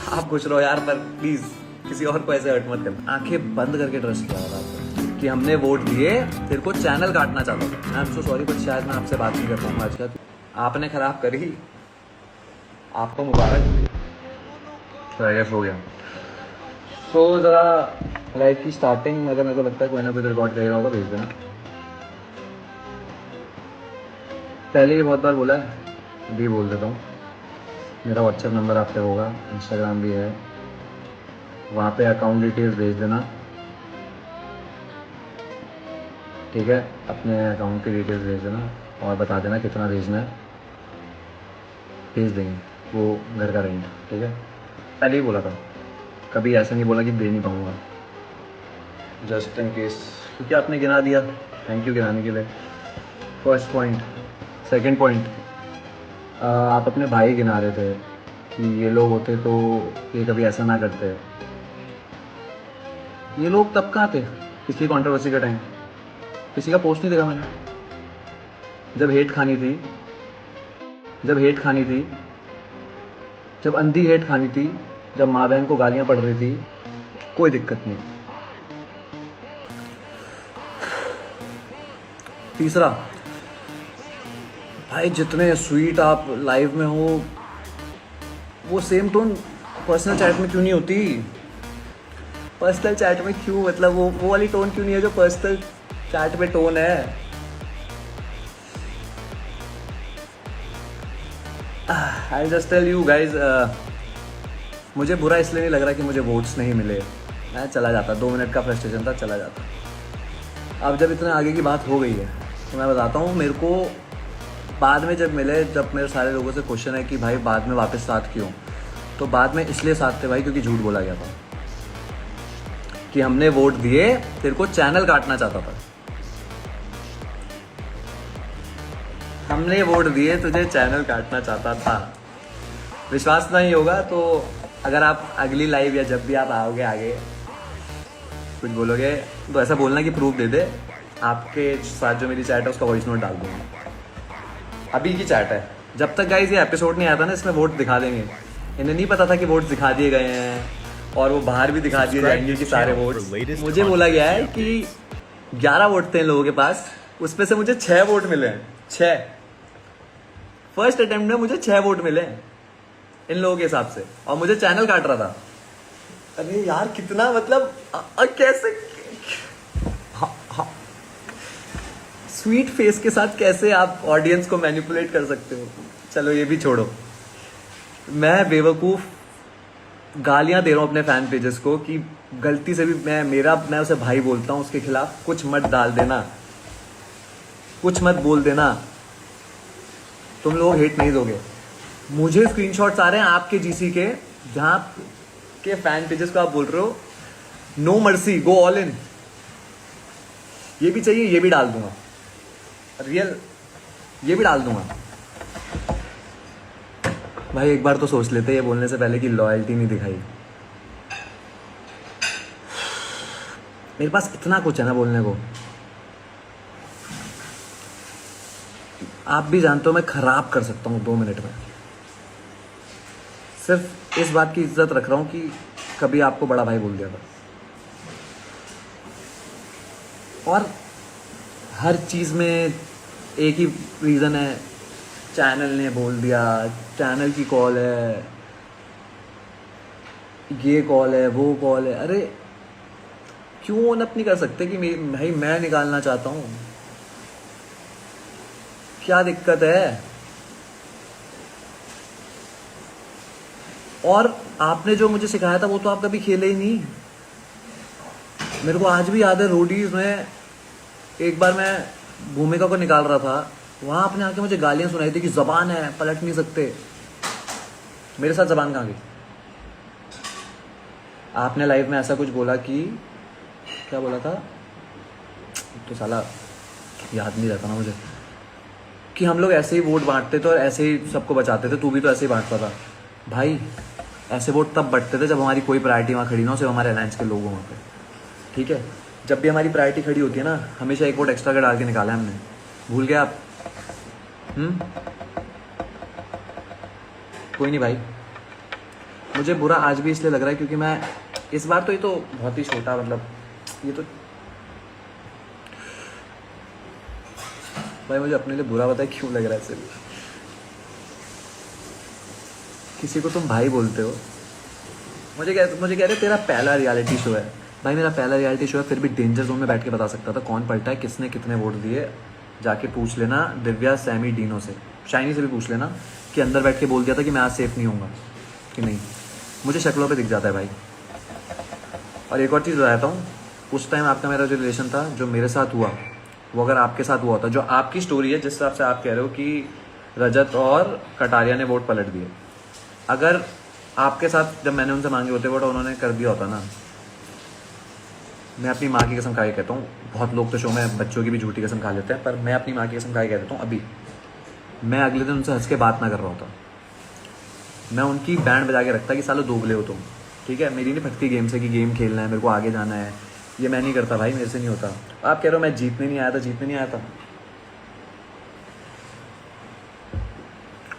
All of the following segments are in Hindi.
आप खुश रहो यार, पर प्लीज किसी और को ऐसे हर्ट मत करना। आंखें बंद करके ट्रस्ट किया था आपको कि हमने वोट दिए, तेरे को चैनल काटना चाहता था। I am so sorry, but शायद मैं आपसे बात नहीं कर पाऊंगा आज का। आपने खराब करी, आपको मुबारक। तो आई हो गया। तो ज़रा लाइफ की स्टार्टिंग अगर मेरे को लगता है कोई ना कोई रिकॉर्ड कर रहा होगा, भेज देना। पहले ही बहुत बार बोला है, भी बोल देता हूँ। मेरा व्हाट्सएप नंबर आप पे होगा, इंस्टाग्राम भी है, वहाँ पे अकाउंट डिटेल्स भेज देना, ठीक है। अपने अकाउंट की डिटेल्स भेज देना और बता देना कितना भेजना है, भेज देंगे। वो घर का रेंट, ठीक है। पहले ही बोला था, कभी ऐसा नहीं बोला कि दे नहीं पाऊँगा, जस्ट इन केस, क्योंकि आपने गिना दिया। थैंक यू गिनाने के लिए। First point. सेकंड पॉइंट, आप अपने भाई गिना रहे थे कि ये लोग होते तो ये कभी ऐसा ना करते। ये लोग तब कहाँ थे पिछली कंट्रोवर्सी का टाइम? किसी का पोस्ट नहीं देखा मैंने। जब हेट खानी थी, जब हेट खानी थी, जब अंधी हेट खानी थी, जब माँ बहन को गालियाँ पड़ रही थी, कोई दिक्कत नहीं। तीसरा, भाई जितने स्वीट आप लाइव में हो, वो सेम टोन पर्सनल चैट में क्यों नहीं होती? पर्सनल चैट में क्यों, मतलब वो वाली टोन क्यों नहीं है जो पर्सनल चैट में टोन है? I just tell you guys, मुझे बुरा इसलिए नहीं लग रहा कि मुझे वोट्स नहीं मिले। मैं चला जाता, 2 मिनट का फ्रस्ट्रेशन था, चला जाता। अब जब इतने आगे की बात हो गई है तो मैं बताता हूँ, मेरे को बाद में जब मिले, जब मेरे सारे लोगों से क्वेश्चन है कि भाई बाद में वापस साथ क्यों, तो बाद में इसलिए साथ थे भाई क्योंकि झूठ बोला गया था कि हमने वोट दिए, तेरे को चैनल काटना चाहता था। हमने वोट दिए, तुझे चैनल काटना चाहता था। विश्वास नहीं होगा तो अगर आप अगली लाइव या जब भी आप आओगे आगे कुछ बोलोगे तो ऐसा बोलना कि प्रूफ दे दे। आपके साथ जो मेरी चैट है उसका वॉइस नोट डाल दूंगा। अभी की चैट है, जब तक गाइस ये एपिसोड नहीं आता ना, इसमें वोट दिखा देंगे। इन्हें नहीं पता था कि वोट दिखा दिए गए हैं और वो बाहर भी दिखा दिए जाएंगे कि सारे वोट। मुझे बोला गया है कि 11 वोट थे इन लोगों के पास, उसमें से मुझे 6 वोट मिले हैं। 6 फर्स्ट अटेम्प्ट में मुझे 6 वोट मिले हैं इन लोगों के हिसाब से, और मुझे चैनल काट रहा था। अरे यार कितना, मतलब कैसे स्वीट फेस के साथ कैसे आप ऑडियंस को मैनिपुलेट कर सकते हो? चलो ये भी छोड़ो, मैं बेवकूफ गालियां दे रहा हूं अपने फैन पेजेस को कि गलती से भी मैं उसे भाई बोलता हूं, उसके खिलाफ कुछ मत डाल देना, कुछ मत बोल देना, तुम लोग हेट नहीं दोगे। मुझे स्क्रीनशॉट्स आ रहे हैं आपके जीसी के, जहां के फैन पेजेस को आप बोल रहे हो no mercy, go all in. ये भी चाहिए, ये भी डाल दूंगा, रियल, ये भी डाल दूंगा। भाई एक बार तो सोच लेते ये बोलने से पहले कि लॉयल्टी नहीं दिखाई। मेरे पास इतना कुछ है ना बोलने को, आप भी जानते हो मैं खराब कर सकता हूँ 2 मिनट में। सिर्फ इस बात की इज्जत रख रहा हूँ कि कभी आपको बड़ा भाई बोल दिया था। और हर चीज़ में एक ही रीज़न है, चैनल ने बोल दिया, चैनल की कॉल है, ये कॉल है, वो कॉल है। अरे क्यों ओन अप नहीं कर सकते कि भाई मैं निकालना चाहता हूँ? क्या दिक्कत है? और आपने जो मुझे सिखाया था वो तो आप कभी खेले ही नहीं। मेरे को आज भी याद है, रोडीज में एक बार मैं भूमिका को निकाल रहा था, वहां आपने आके मुझे गालियां सुनाई थी कि जबान है, पलट नहीं सकते। मेरे साथ जबान कहाँ गई? आपने लाइव में ऐसा कुछ बोला कि, क्या बोला था तो साला याद नहीं रहता ना मुझे, कि हम लोग ऐसे ही वोट बांटते थे और ऐसे ही सबको बचाते थे। तू भी तो ऐसे ही बांटता था। भाई ऐसे वोट तब बटते थे जब हमारी कोई प्रायोरिटी वहाँ खड़ी ना हो, सिर्फ हमारे अलायंस के लोग वहाँ पे, ठीक है। जब भी हमारी प्रायोरिटी खड़ी होती है ना, हमेशा एक वोट एक्स्ट्रा का डाल के निकाला है हमने। भूल गए आप? कोई नहीं भाई, मुझे बुरा आज भी इसलिए लग रहा है क्योंकि मैं इस बार तो ये तो बहुत ही छोटा, मतलब ये तो भाई मुझे अपने लिए बुरा पता है क्यों लग रहा है सिर्फ। किसी को तुम भाई बोलते हो, मुझे कह रहे तेरा पहला रियलिटी शो है। भाई मेरा पहला रियलिटी शो है, फिर भी डेंजर जोन में बैठ के बता सकता था कौन पलटा है, किसने कितने वोट दिए। जाके पूछ लेना दिव्या, सैमी, डीनो से, शाइनी से भी पूछ लेना कि अंदर बैठ के बोल दिया था कि मैं आज सेफ नहीं होऊंगा कि नहीं। मुझे शक्लों पे दिख जाता है भाई। और एक और चीज़ बताता हूँ, उस टाइम आपका मेरा जो रिलेशन था, जो मेरे साथ हुआ, वो अगर आपके साथ हुआ होता, जो आपकी स्टोरी है जिस हिसाब से आप कह रहे हो कि रजत और कटारिया ने वोट पलट दिए, अगर आपके साथ जब मैंने उनसे मांगे होते वोट उन्होंने कर दिया होता ना, मैं अपनी माँ की कसम खा के कहता हूँ, बहुत लोग तो शो में बच्चों की भी झूठी कसम खा लेते हैं, पर मैं अपनी माँ की कसम खा के कह देता हूँ, अभी मैं अगले दिन उनसे हंस के बात ना कर रहा होता। मैं उनकी बैंड बजा के रखता कि सालो दोगले हो तुम, ठीक है। मेरी नहीं फटती गेम से कि गेम खेलना है, मेरे को आगे जाना है, ये मैं नहीं करता भाई, मेरे से नहीं होता। आप कह रहे हो मैं जीतने नहीं आया था, जीतने नहीं आया था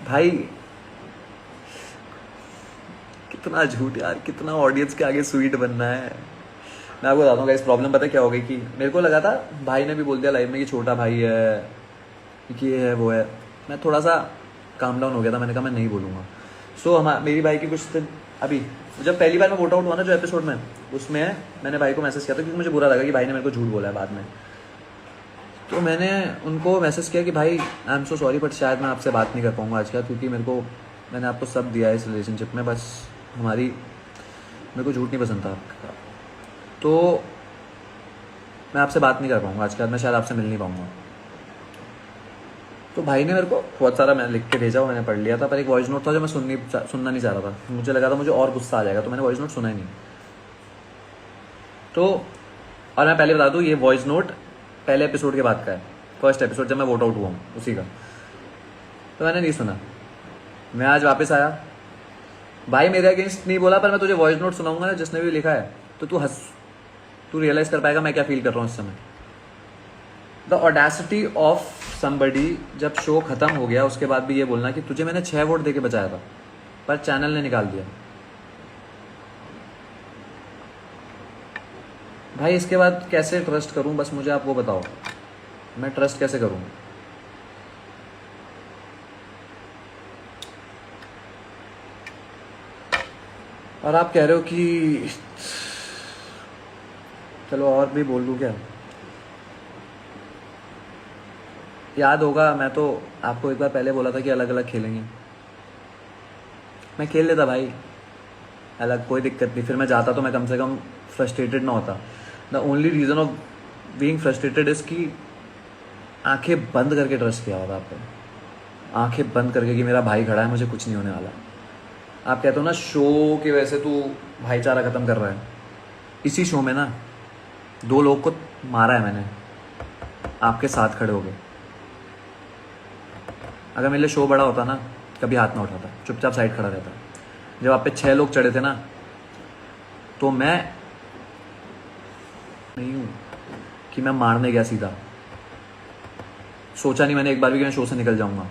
भाई। कितना झूठ यार, कितना ऑडियंस के आगे स्वीट बनना है। मैं आपको बताता हूँ इस प्रॉब्लम पता है क्या हो गई कि मेरे को लगा था, भाई ने भी बोल दिया लाइव में कि छोटा भाई है, कि ये है वो है, मैं थोड़ा सा काम डाउन हो गया था, मैंने कहा मैं नहीं बोलूँगा। सो मेरी भाई की कुछ दिन अभी जब पहली बार मैं वोट आउट हुआ ना जो एपिसोड में, उसमें मैंने भाई को मैसेज किया था क्योंकि मुझे बुरा लगा कि भाई ने मेरे को झूठ बोला है बाद में। तो मैंने उनको मैसेज किया कि भाई I am so sorry, but शायद मैं आपसे बात नहीं कर पाऊँगा आज का, क्योंकि मैंने आपको सब दिया है इस रिलेशनशिप में, बस मेरे को झूठ नहीं पसंद था आपका, तो मैं आपसे बात नहीं कर पाऊँगा आज के बाद, मैं शायद आपसे मिल नहीं पाऊँगा। तो भाई ने मेरे को बहुत सारा मैं लिख के भेजा, वो मैंने पढ़ लिया था, पर एक वॉइस नोट था जो मैं सुनना नहीं चाह रहा था, मुझे लगा था मुझे और गुस्सा आ जाएगा, तो मैंने वॉइस नोट सुना ही नहीं। तो और मैं पहले बता दूँ, ये वॉइस नोट पहले एपिसोड के बाद का है, फर्स्ट एपिसोड जब मैं वोट आउट हुआ हूँ उसी का। तो मैंने नहीं सुना, मैं आज वापस आया, भाई मेरे अगेंस्ट नहीं बोला, पर मैं तुझे वॉइस नोट सुनाऊंगा ना जिसने भी लिखा है, तो तू रियलाइज कर पाएगा मैं क्या फील कर रहा हूँ इस समय। द ऑडेसिटी ऑफ समबडी, जब शो खत्म हो गया उसके बाद भी ये बोलना कि तुझे मैंने 6 वोट देके बचाया था, पर चैनल ने निकाल दिया। भाई इसके बाद कैसे ट्रस्ट करूं, बस मुझे आप वो बताओ, मैं ट्रस्ट कैसे करूं। और आप कह रहे हो कि चलो और भी बोल दूं क्या, याद होगा मैं तो आपको एक बार पहले बोला था कि अलग अलग खेलेंगे, मैं खेल लेता भाई अलग, कोई दिक्कत नहीं, फिर मैं जाता तो मैं कम से कम फ्रस्ट्रेटेड ना होता। The only reason of being frustrated is कि आंखें बंद करके ट्रस्ट किया होता आपने, आंखें बंद करके कि मेरा भाई खड़ा है, मुझे कुछ नहीं होने वाला। आप कहते हो ना शो की वजह से तू भाईचारा ख़त्म कर रहा है, इसी शो में ना 2 लोग को मारा है मैंने आपके साथ खड़े हो गए। अगर मेरे लिए शो बड़ा होता ना, कभी हाथ ना उठाता, चुपचाप साइड खड़ा रहता। जब आप पे 6 लोग चढ़े थे ना, तो मैं नहीं हूँ कि मैं मारने गया सीधा, सोचा नहीं मैंने एक बार भी कि मैं शो से निकल जाऊंगा।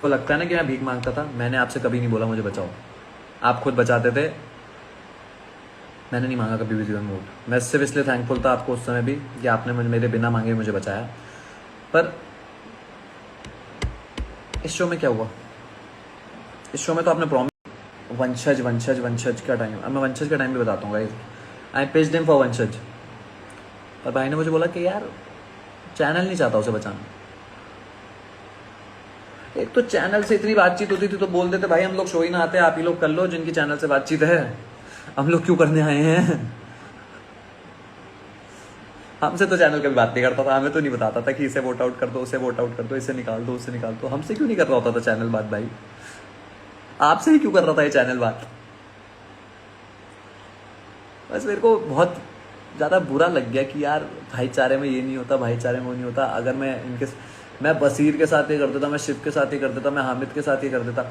तो लगता है ना कि मैं भीख मांगता था, मैंने आपसे कभी नहीं बोला मुझे बचाओ, आप खुद बचाते थे, मैंने नहीं मांगा कभी भी जीवन में वोट। मैं सिर्फ इसलिए थैंकफुल था आपको उस समय भी कि आपने मेरे बिना मांगे मुझे बचाया। पर इस शो में क्या हुआ, इस शो में तो आपने प्रॉमिस वंशज का टाइम, अब मैं वंशज का टाइम भी बताता हूँ guys, I pitched him for वंशज, और भाई ने मुझे बोला कि यार चैनल नहीं चाहता उसे बचाना। एक तो चैनल से इतनी बातचीत होती थी तो बोल देते भाई हम लोग शो ही ना आते, आप ही लोग कर लो जिनकी चैनल से बातचीत है, हम लोग क्यों करने आए हैं। हमसे तो चैनल कभी बात नहीं करता था, हमें तो नहीं बताता था कि इसे वोट आउट कर दो, उसे वोट आउट कर दो, इसे निकाल दो, उसे निकाल दो। हमसे क्यों नहीं कर रहा होता था चैनल बात भाई, आपसे ही क्यों कर रहा था ये चैनल बात। बस मेरे को बहुत ज़्यादा बुरा लग गया कि यार भाईचारे में ये नहीं होता, भाईचारे में वो नहीं होता। अगर मैं बसीर के साथ ये कर देता, मैं शिव के साथ ये कर देता, मैं हामिद के साथ ये कर देता।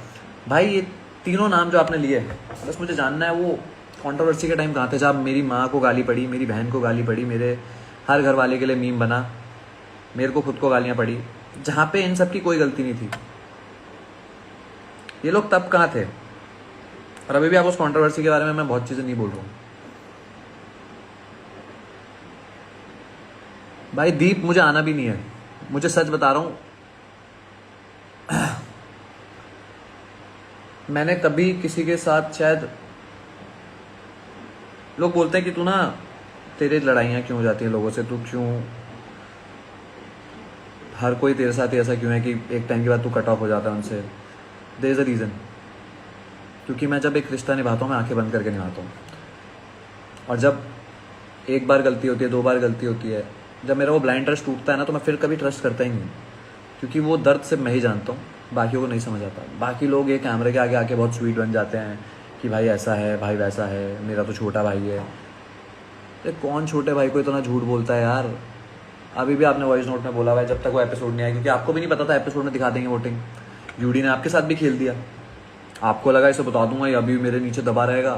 भाई ये तीनों नाम जो आपने लिए, बस मुझे जानना है वो कंट्रोवर्सी के टाइम कहाँ थे, जब मेरी माँ को गाली पड़ी, मेरी बहन को गाली पड़ी, मेरे हर घर वाले के लिए मीम बना, मेरे को खुद को गालियाँ पड़ी, जहाँ पे इन सब की कोई गलती नहीं थी। ये लोग तब कहाँ थे, और अभी भी आप उस कंट्रोवर्सी के बारे में मैं बहुत चीज़ें नहीं बोल रहा हूँ भाई। दीप मुझे आना भी नहीं है, मुझे सच बता रहा हूँ। मैंने कभी किसी के साथ, शायद लोग बोलते हैं कि तू ना, तेरे लड़ाइयाँ क्यों हो जाती हैं लोगों से, तू क्यों, हर कोई तेरे साथ ही ऐसा क्यों है कि एक टाइम के बाद तू कट ऑफ हो जाता है उनसे। देयर इज़ अ रीज़न, क्योंकि मैं जब एक रिश्ता निभाता हूँ मैं आंखें बंद करके निभाता हूँ। और जब एक बार गलती होती है, 2 बार गलती होती है, जब मेरा वो ब्लाइंड ट्रस्ट टूटता है ना, तो मैं फिर कभी ट्रस्ट करता ही नहीं, क्योंकि वो दर्द सिर्फ मैं ही जानता हूँ, बाकियों को नहीं समझ आता। बाकी लोग ये कैमरे के आगे आके बहुत स्वीट बन जाते हैं कि भाई ऐसा है, भाई वैसा है, मेरा तो छोटा भाई है। ये कौन छोटे भाई को इतना झूठ बोलता है यार। अभी भी आपने वॉइस नोट में बोला हुआ है जब तक वो एपिसोड नहीं आया, क्योंकि आपको भी नहीं पता था एपिसोड में दिखा देंगे वोटिंग। यूडी ने आपके साथ भी खेल दिया, आपको लगा इसे बता दूंगा, ये अभी मेरे नीचे दबा रहेगा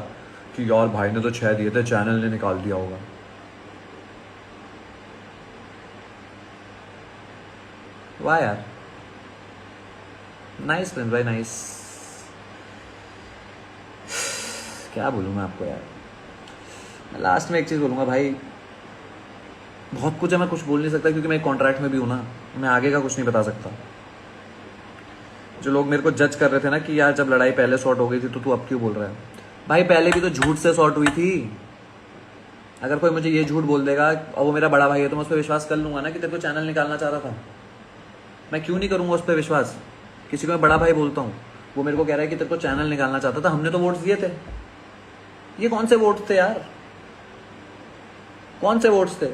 कि यार भाई ने तो 6 दिए थे, चैनल ने निकाल दिया होगा। वाह यार, नाइस प्रिंस भाई, नाइस। क्या बोलूँ मैं आपको यार। मैं लास्ट में एक चीज़ बोलूँगा भाई, बहुत कुछ है, मैं कुछ बोल नहीं सकता क्योंकि मैं एक कॉन्ट्रैक्ट में भी हूँ ना, मैं आगे का कुछ नहीं बता सकता। जो लोग मेरे को जज कर रहे थे ना कि यार जब लड़ाई पहले सॉर्ट हो गई थी तो तू अब क्यों बोल रहा है, भाई पहले भी तो झूठ से सॉर्ट हुई थी। अगर कोई मुझे ये झूठ बोल देगा और वो मेरा बड़ा भाई है तो मैं उस पर विश्वास कर लूंगा ना कि तेरे को चैनल निकालना चाह रहा था। मैं क्यों नहीं करूंगा उस पर विश्वास। किसी को मैं बड़ा भाई बोलता हूँ, वो मेरे को कह रहा है कि तेरे को चैनल निकालना चाहता था, हमने तो वोट्स दिए थे। ये कौन से वोट्स थे यार, कौन से वोट्स थे।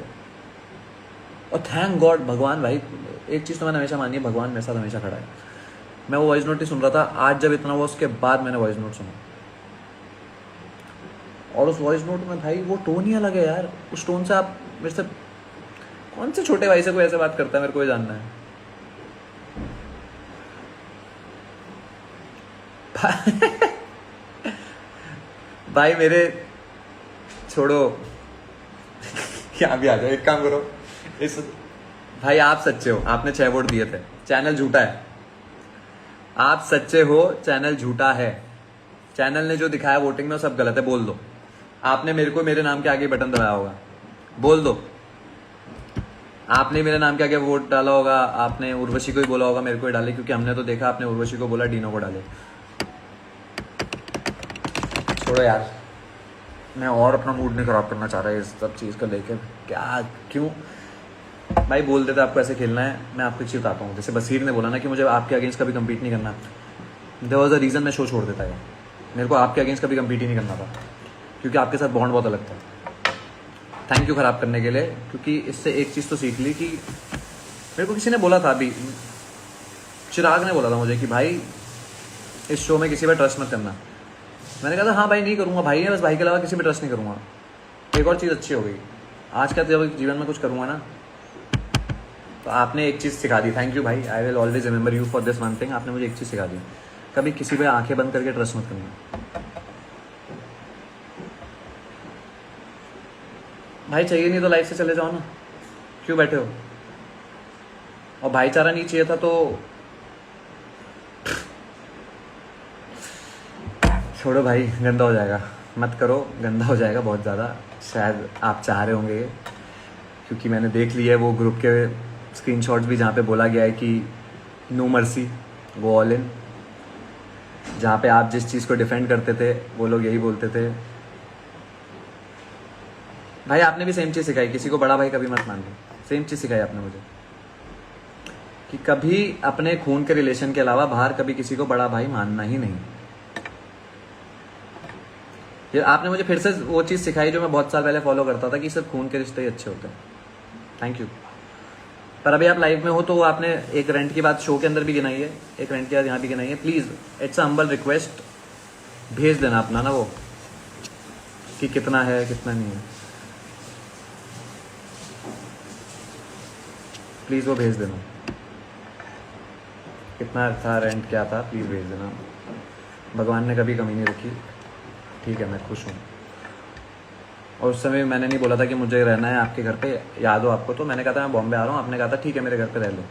और थैंक गॉड, भगवान भाई, एक चीज़ तो मैंने हमेशा मानी है, भगवान मेरे साथ हमेशा खड़ा है। मैं वो वॉइस नोट ही सुन रहा था, आज जब इतना हुआ उसके बाद मैंने वॉइस नोट सुना, और उस वॉइस नोट में भाई वो टोन ही अलग है यार। उस टोन से आप मेरे से, कौन से छोटे भाई से कोई ऐसे बात करता है, मेरे को ये जानना है। भाई मेरे छोड़ो, यहाँ भी आ जाओ, एक काम करो इस, भाई आप सच्चे हो, आपने 6 वोट दिए थे, चैनल झूठा है। आप सच्चे हो, चैनल झूठा है। चैनल ने जो दिखाया वोटिंग में वो सब गलत है, बोल दो। आपने मेरे को मेरे नाम के आगे बटन दबाया होगा, बोल दो। आपने मेरे नाम के आगे वोट डाला होगा, आपने उर्वशी को ही बोला होगा मेरे को ही डाले, क्योंकि हमने तो देखा आपने उर्वशी को बोला, डीनो को डाले। छोड़ो यार, मैं और अपना मूड नहीं खराब करना चाह रहा है इस सब चीज़ को लेकर। क्या क्यों भाई बोल देते आपको ऐसे खेलना है। मैं आपको एक चीज़ बताता हूँ, जैसे बसीर ने बोला ना कि मुझे आपके अगेंस्ट कभी कम्पीट नहीं करना, देयर वाज अ रीज़न मैं शो छोड़ देता है। मेरे को आपके अगेंस्ट कभी कम्पीट ही नहीं करना था, क्योंकि आपके साथ बॉन्ड बहुत अलग था। थैंक यू ख़राब करने के लिए, क्योंकि इससे एक चीज़ तो सीख ली कि मेरे को किसी ने बोला था, अभी चिराग ने बोला था मुझे कि भाई इस शो में किसी पर ट्रस्ट मत करना। मैंने कहा था हाँ भाई नहीं करूँगा, भाई है बस, भाई के अलावा किसी पर ट्रस्ट नहीं करूँगा। एक और चीज़ अच्छी हो गई, आज का जब जीवन में कुछ करूँगा ना, तो आपने एक चीज़ सिखा दी। थैंक यू भाई, I will always remember you for this one thing. आपने मुझे एक चीज़ सिखा दी, कभी किसी पे आंखें बंद करके ट्रस्ट मत करना। भाई चाहिए नहीं तो लाइफ से चले जाओ ना, क्यों बैठे हो। और भाईचारा नहीं चाहिए था तो छोड़ो भाई, गंदा हो जाएगा, मत करो, गंदा हो जाएगा बहुत ज़्यादा। शायद आप चाह रहे होंगे, क्योंकि मैंने देख लिया है वो ग्रुप के स्क्रीनशॉट्स भी जहाँ पे बोला गया है कि no mercy go all in. जहाँ पे आप जिस चीज़ को डिफेंड करते थे वो लोग यही बोलते थे। भाई आपने भी सेम चीज़ सिखाई, किसी को बड़ा भाई कभी मत मान लो। सेम चीज़ सिखाई आपने मुझे कि कभी अपने खून के रिलेशन के अलावा बाहर कभी किसी को बड़ा भाई मानना ही नहीं। ये आपने मुझे फिर से वो चीज़ सिखाई जो मैं बहुत साल पहले फॉलो करता था कि सिर्फ खून के रिश्ते ही अच्छे होते हैं। Thank you. पर अभी आप लाइव में हो तो आपने एक रेंट की बात शो के अंदर भी गिनाई है, एक रेंट की बात यहाँ भी गिनाई है। Please it's a humble request, भेज देना अपना ना वो कि कितना है कितना नहीं है, प्लीज़ वो भेज देना। कितना था रेंट, क्या था, प्लीज़ भेज देना। भगवान ने कभी कमी नहीं रखी, ठीक है, मैं खुश हूँ। और उस समय मैंने नहीं बोला था कि मुझे रहना है आपके घर पे, याद हो आपको, तो मैंने कहा था मैं बॉम्बे आ रहा हूँ, आपने कहा था ठीक है मेरे घर पे रह लो।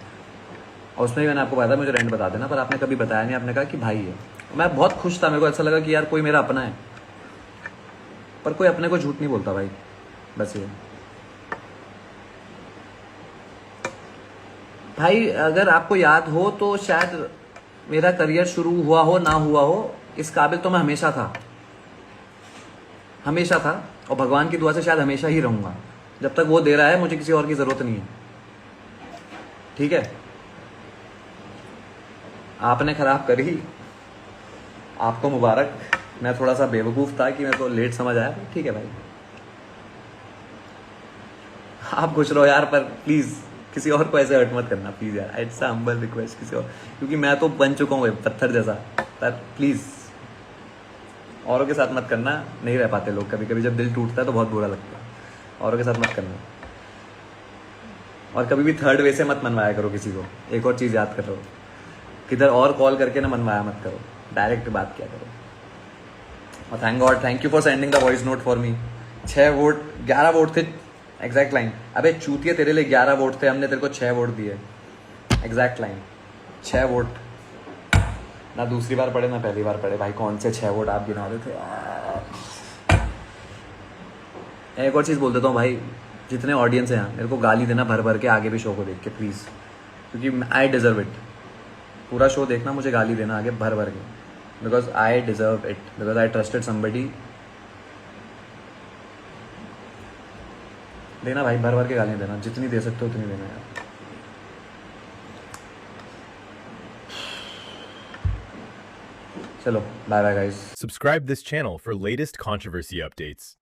और उसमें भी मैंने आपको बताया था मुझे रेंट बता देना, पर आपने कभी बताया नहीं, आपने कहा कि भाई है। मैं बहुत खुश था, मेरे को ऐसा लगा कि यार कोई मेरा अपना है, पर कोई अपने को झूठ नहीं बोलता भाई, बस ये। भाई अगर आपको याद हो तो शायद मेरा करियर शुरू हुआ हो ना हुआ हो, इस काबिल तो मैं हमेशा था, हमेशा था, और भगवान की दुआ से शायद हमेशा ही रहूंगा। जब तक वो दे रहा है मुझे किसी और की जरूरत नहीं है, ठीक है। आपने खराब करी, आपको मुबारक। मैं थोड़ा सा बेवकूफ़ था कि मेरे को लेट समझ आया, ठीक है भाई। आप खुश रहो यार, पर प्लीज़ किसी और को ऐसे हर्ट मत करना प्लीज़ यार, इट्स अ हम्बल रिक्वेस्ट किसी और, क्योंकि मैं तो बन चुका हूँ पत्थर जैसा, पर प्लीज़ औरों के साथ मत करना। नहीं रह पाते लोग, कभी कभी जब दिल टूटता है तो बहुत बुरा लगता है। औरों के साथ मत करना, और कभी भी थर्ड वे से मत मनवाया करो किसी को। एक और चीज़ याद कर लो, किधर और कॉल करके ना मनवाया मत करो, डायरेक्ट बात किया करो। और thank God, thank you for sending the voice note for me. 6 vote, 11 vote थे एग्जैक्ट लाइन। अबे चूतिए, तेरे लिए 11 वोट थे, हमने तेरे को 6 वोट दिए एग्जैक्ट लाइन। 6 वोट, ना दूसरी बार पढ़े ना पहली बार पढ़े भाई, कौन से 6 वोट आप गिना रहे थे यार। एक और चीज़ बोल देता हूँ भाई, जितने ऑडियंस हैं यहाँ, मेरे को गाली देना भर भर के आगे भी शो को देख के प्लीज़, क्योंकि आई डिज़र्व इट। पूरा शो देखना, मुझे गाली देना आगे भर भर के, because I deserve it, because I trusted somebody. देना भाई, भर भर के गालियाँ देना, जितनी दे सकते हो उतनी देना यार। चलो bye bye guys. Subscribe this channel for latest controversy updates.